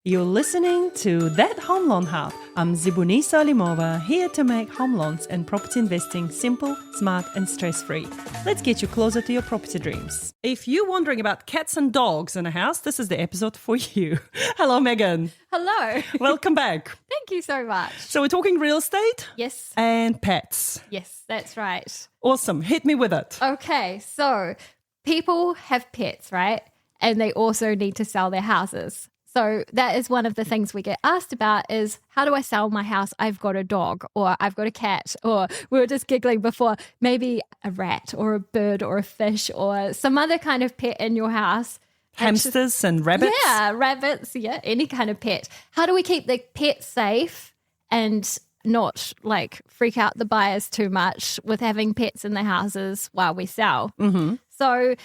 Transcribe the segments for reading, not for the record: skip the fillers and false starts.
You're listening to That Home Loan Hub. I'm Zibuni Salimova, here to make home loans and property investing simple, smart and stress-free. Let's get you closer to your property dreams. If you're wondering about cats and dogs in a house, this is the episode for you. Hello, Megan. Hello. Welcome back. Thank you so much. So we're talking real estate? Yes. And pets. Yes, that's right. Awesome. Hit me with it. Okay, so people have pets, right? And they also need to sell their houses. So that is one of the things we get asked about is, how do I sell my house? I've got a dog or I've got a cat, or we were just giggling before, maybe a rat or a bird or a fish or some other kind of pet in your house. Hamsters and rabbits? Yeah, rabbits, yeah, any kind of pet. How do we keep the pet safe and not like freak out the buyers too much with having pets in the houses while we sell? Mm-hmm. So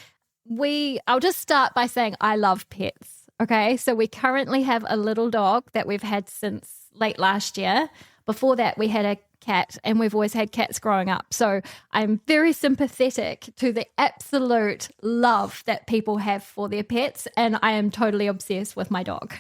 I'll just start by saying I love pets. Okay, so we currently have a little dog that we've had since late last year. Before that, we had a cat, and we've always had cats growing up. So I'm very sympathetic to the absolute love that people have for their pets, and I am totally obsessed with my dog.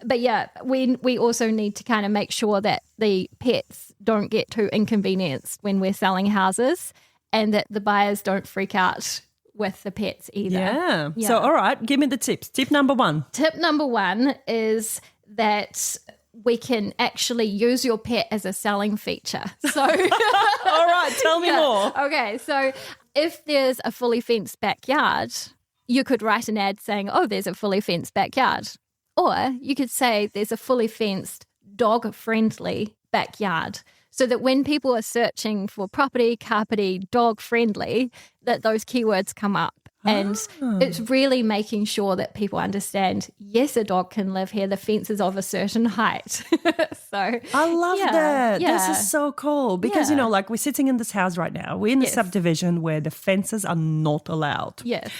But yeah, we also need to kind of make sure that the pets don't get too inconvenienced when we're selling houses, and that the buyers don't freak out with the pets either. Yeah. So, all right, give me the tips. Tip number one. Tip number one is that we can actually use your pet as a selling feature. So, All right, tell me more. Okay, so if there's a fully fenced backyard, you could write an ad saying, oh, there's a fully fenced backyard. Or you could say there's a fully fenced dog-friendly backyard. So that when people are searching for property, carpety, dog-friendly, that those keywords come up. And it's really making sure that people understand, yes, a dog can live here. The fence is of a certain height. So I love that. Yeah. This is so cool because, like we're sitting in this house right now. We're in a subdivision where the fences are not allowed. Yes.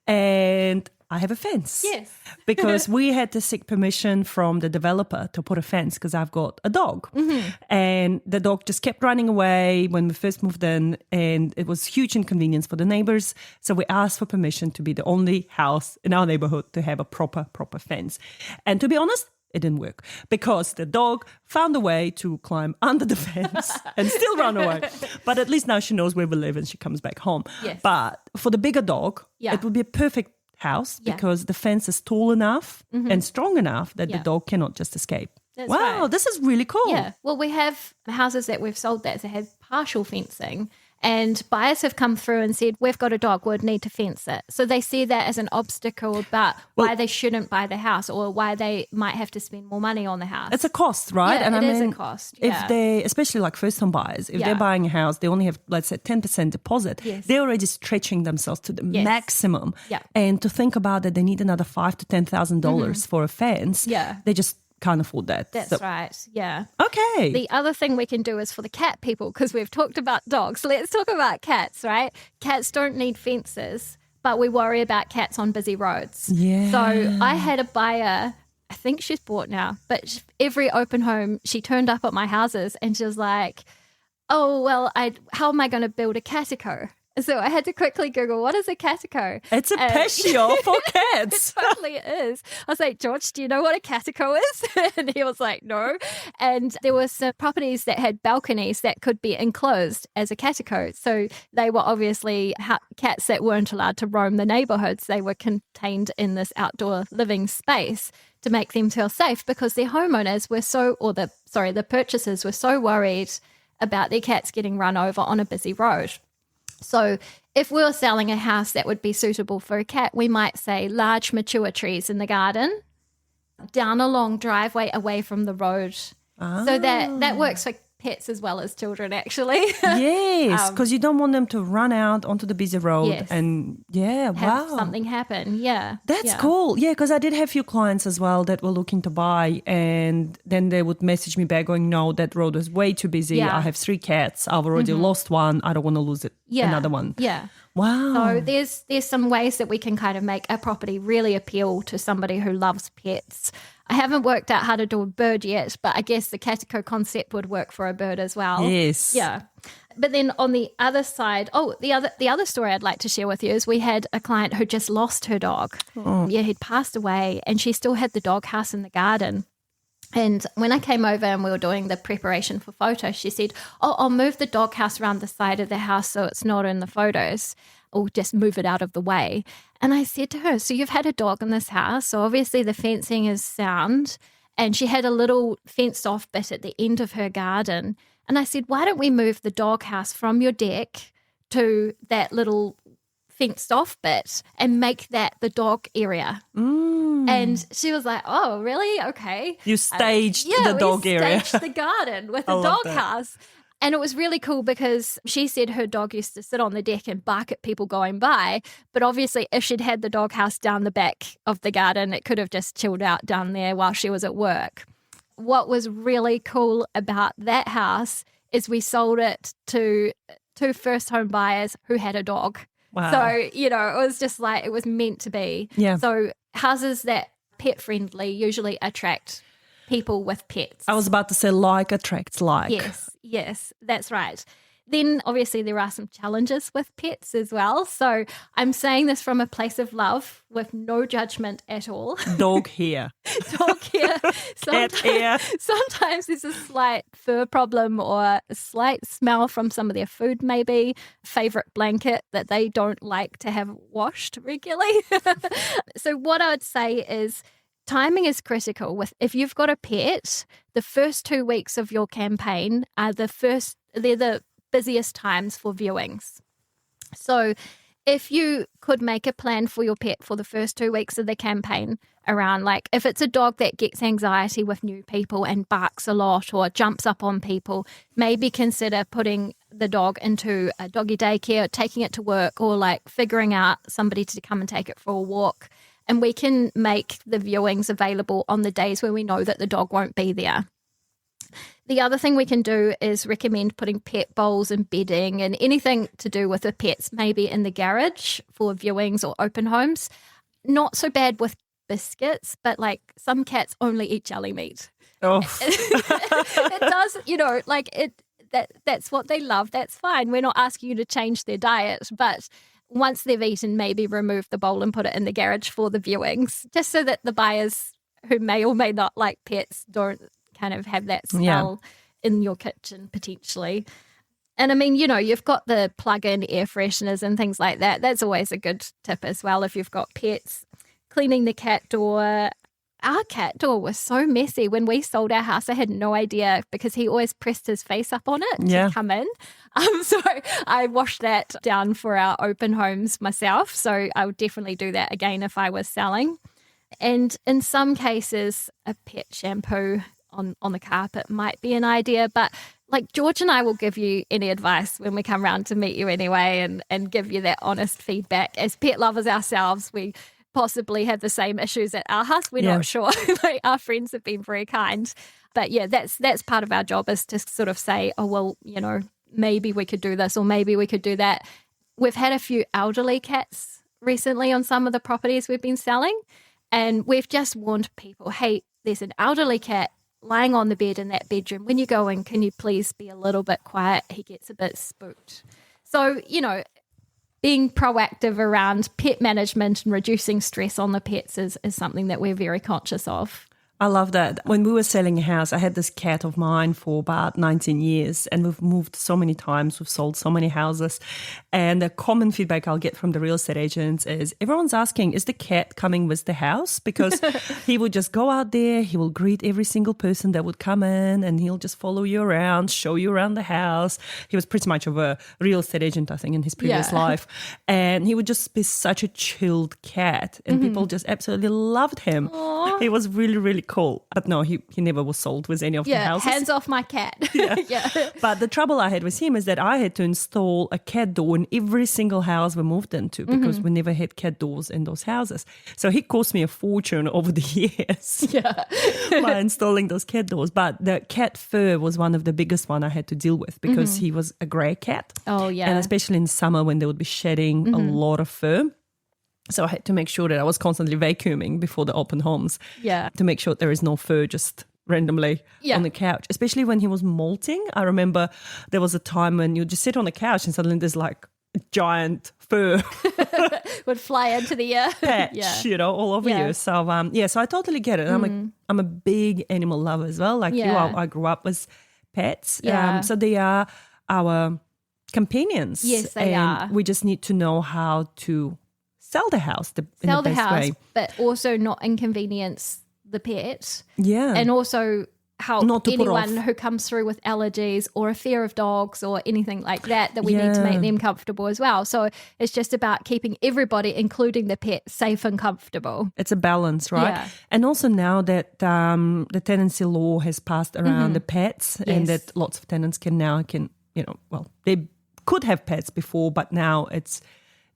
And I have a fence. Yes. Because we had to seek permission from the developer to put a fence because I've got a dog. Mm-hmm. And the dog just kept running away when we first moved in, and it was huge inconvenience for the neighbors. So we asked for permission to be the only house in our neighborhood to have a proper fence. And to be honest, it didn't work because the dog found a way to climb under the fence and still run away. But at least now she knows where we live and she comes back home. Yes. But for the bigger dog, it would be a perfect house because the fence is tall enough and strong enough that the dog cannot just escape. That's wow, right. This is really cool. Yeah. Well, we have houses that we've sold that have partial fencing, and buyers have come through and said, we've got a dog, we'd need to fence it. So they see that as an obstacle about why they shouldn't buy the house or why they might have to spend more money on the house. It's a cost, right? Yeah, and it I is mean, a cost. If Yeah. they, especially like first-time buyers, if they're buying a house, they only have, let's say, 10% deposit. Yes. They're already stretching themselves to the maximum. Yeah. And to think about that, they need another $5,000 to $10,000 for a fence. Yeah. They just can't afford that. That's right. Yeah. Okay. The other thing we can do is for the cat people, because we've talked about dogs. Let's talk about cats, right? Cats don't need fences, but we worry about cats on busy roads. Yeah. So I had a buyer, I think she's bought now, but every open home, she turned up at my houses and she was like, oh, well, how am I going to build a catico? So I had to quickly Google, what is a catico? It's a patio for cats. It totally is. I was like, George, do you know what a catico is? And he was like, no. And there were some properties that had balconies that could be enclosed as a catico. So they were obviously cats that weren't allowed to roam the neighborhoods. They were contained in this outdoor living space to make them feel safe because their homeowners were the purchasers were so worried about their cats getting run over on a busy road. So if we were selling a house that would be suitable for a cat, we might say large mature trees in the garden, down a long driveway away from the road. So that works for pets as well as children, actually. Yes, because you don't want them to run out onto the busy road and have something happen. Yeah. That's cool. Yeah, because I did have a few clients as well that were looking to buy, and then they would message me back going, no, that road is way too busy. Yeah. I have 3 cats. I've already lost one. I don't want to lose another one. Yeah. Wow. So there's some ways that we can kind of make a property really appeal to somebody who loves pets. I haven't worked out how to do a bird yet, but I guess the catico concept would work for a bird as well. Yes. Yeah. But then on the other side, the other story I'd like to share with you is we had a client who just lost her dog. Oh. Yeah, he'd passed away and she still had the dog house in the garden. And when I came over and we were doing the preparation for photos, she said, I'll move the dog house around the side of the house so it's not in the photos, or just move it out of the way. And I said to her, so you've had a dog in this house, so obviously the fencing is sound. And she had a little fenced off bit at the end of her garden. And I said, why don't we move the dog house from your deck to that little fenced off bit and make that the dog area? And she was like, oh, really? Okay. You staged the dog area. Staged the garden with the dog house. And it was really cool because she said her dog used to sit on the deck and bark at people going by. But obviously, if she'd had the dog house down the back of the garden, it could have just chilled out down there while she was at work. What was really cool about that house is we sold it to 2 first home buyers who had a dog. Wow. So, it was just like it was meant to be. Yeah. So houses that pet friendly usually attract people with pets. I was about to say like attracts like. Yes, that's right. Then obviously there are some challenges with pets as well. So I'm saying this from a place of love with no judgment at all. Dog hair. Dog hair. Cat hair. Sometimes there's a slight fur problem or a slight smell from some of their food maybe, favorite blanket that they don't like to have washed regularly. So what I would say is timing is critical. If you've got a pet, the first 2 weeks of your campaign are they're the busiest times for viewings. So if you could make a plan for your pet for the first 2 weeks of the campaign around, like if it's a dog that gets anxiety with new people and barks a lot or jumps up on people, maybe consider putting the dog into a doggy daycare, taking it to work, or like figuring out somebody to come and take it for a walk. And we can make the viewings available on the days where we know that the dog won't be there. The other thing we can do is recommend putting pet bowls and bedding and anything to do with the pets, maybe in the garage for viewings or open homes. Not so bad with biscuits, but like some cats only eat jelly meat. Oh. It does, that's what they love. That's fine. We're not asking you to change their diet, but once they've eaten, maybe remove the bowl and put it in the garage for the viewings, just so that the buyers who may or may not like pets don't kind of have that smell in your kitchen potentially. And I mean, you've got the plug-in air fresheners and things like that. That's always a good tip as well if you've got pets. Cleaning the cat door. Our cat door was so messy. When we sold our house, I had no idea because he always pressed his face up on it to come in. So I washed that down for our open homes myself. So I would definitely do that again if I was selling. And in some cases, a pet shampoo on the carpet might be an idea. But like George and I will give you any advice when we come round to meet you anyway and give you that honest feedback. As pet lovers ourselves, we possibly have the same issues at our house. We're not sure. Like, our friends have been very kind. But yeah, that's part of our job, is to sort of say, oh, well, maybe we could do this or maybe we could do that. We've had a few elderly cats recently on some of the properties we've been selling. And we've just warned people, hey, there's an elderly cat lying on the bed in that bedroom. When you go in, can you please be a little bit quiet? He gets a bit spooked. So, being proactive around pet management and reducing stress on the pets is something that we're very conscious of. I love that. When we were selling a house, I had this cat of mine for about 19 years and we've moved so many times. We've sold so many houses. And the common feedback I'll get from the real estate agents is everyone's asking, is the cat coming with the house? Because he would just go out there, he will greet every single person that would come in and he'll just follow you around, show you around the house. He was pretty much of a real estate agent, I think, in his previous life. And he would just be such a chilled cat and people just absolutely loved him. Aww. He was really, really cool. But no, he never was sold with any of the houses. Hands off my cat. But the trouble I had with him is that I had to install a cat door in every single house we moved into because we never had cat doors in those houses. So he cost me a fortune over the years by installing those cat doors. But the cat fur was one of the biggest one I had to deal with because he was a grey cat. Oh, yeah. And especially in summer when they would be shedding a lot of fur. So I had to make sure that I was constantly vacuuming before the open homes to make sure there is no fur just randomly Yeah. on the couch, especially when he was molting. I remember there was a time when you just sit on the couch and suddenly there's like a giant fur Would fly into the air. patch, all over Yeah. you. So, so I totally get it. I'm a big animal lover as well. Like you, Yeah. I grew up with pets. Yeah. So they are our companions. Yes, they and are. we just need to know how to sell the house in Sell the the best house, way. but also not inconvenience the pet. Yeah. And also help Not to put anyone off. who comes through with allergies or a fear of dogs or anything like that we need to make them comfortable as well. So it's just about keeping everybody, including the pet, safe and comfortable. It's a balance, right? Yeah. And also now that the tenancy law has passed around the pets and Yes. that lots of tenants can, they could have pets before, but now it's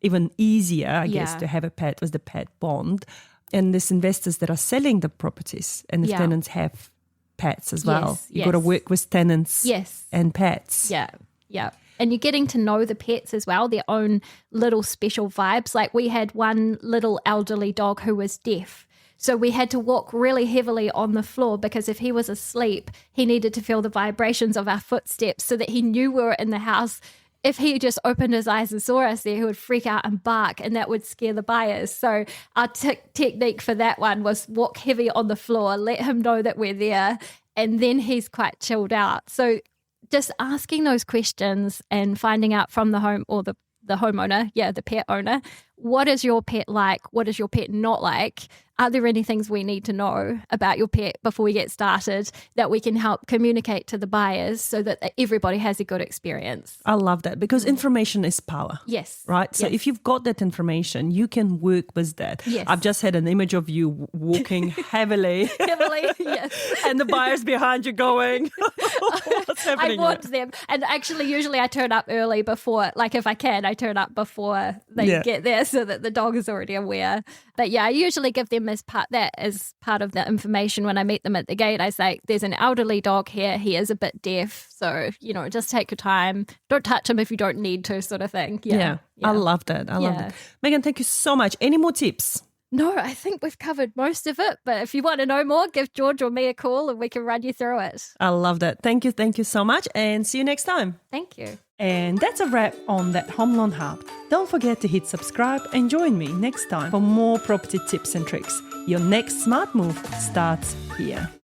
even easier, I guess, Yeah. to have a pet with the pet bond. And there's investors that are selling the properties and the Yeah. tenants have pets as well. Yes, You've got to yes. work with tenants Yes. and pets. Yeah. Yeah. And you're getting to know the pets as well, their own little special vibes. Like we had one little elderly dog who was deaf. So we had to walk really heavily on the floor because if he was asleep, he needed to feel the vibrations of our footsteps so that he knew we were in the house. If he just opened his eyes and saw us there, he would freak out and bark, and that would scare the buyers. So our technique for that one was walk heavy on the floor, let him know that we're there, and then he's quite chilled out. So just asking those questions and finding out from the home or the homeowner, the pet owner, what is your pet like? What is your pet not like? Are there any things we need to know about your pet before we get started that we can help communicate to the buyers so that everybody has a good experience? I love that because information is power. Yes. Right? So Yes. if you've got that information, you can work with that. Yes. I've just had an image of you walking heavily Heavily, yes. and the buyers behind you going, what's I happening want here? them. And actually, usually I turn up early before, like if I can, I turn up before they get there so that the dog is already aware. But I usually give them as part of the information when I meet them at the gate. I say, there's an elderly dog here. He is a bit deaf. So, just take your time. Don't touch him if you don't need to, sort of thing. Yeah. I love that. I love Yeah. that. Megan, thank you so much. Any more tips? No, I think we've covered most of it. But if you want to know more, give George or me a call and we can run you through it. I love that. Thank you so much and see you next time. Thank you. And that's a wrap on That Home Loan Hub. Don't forget to hit subscribe and join me next time for more property tips and tricks. Your next smart move starts here.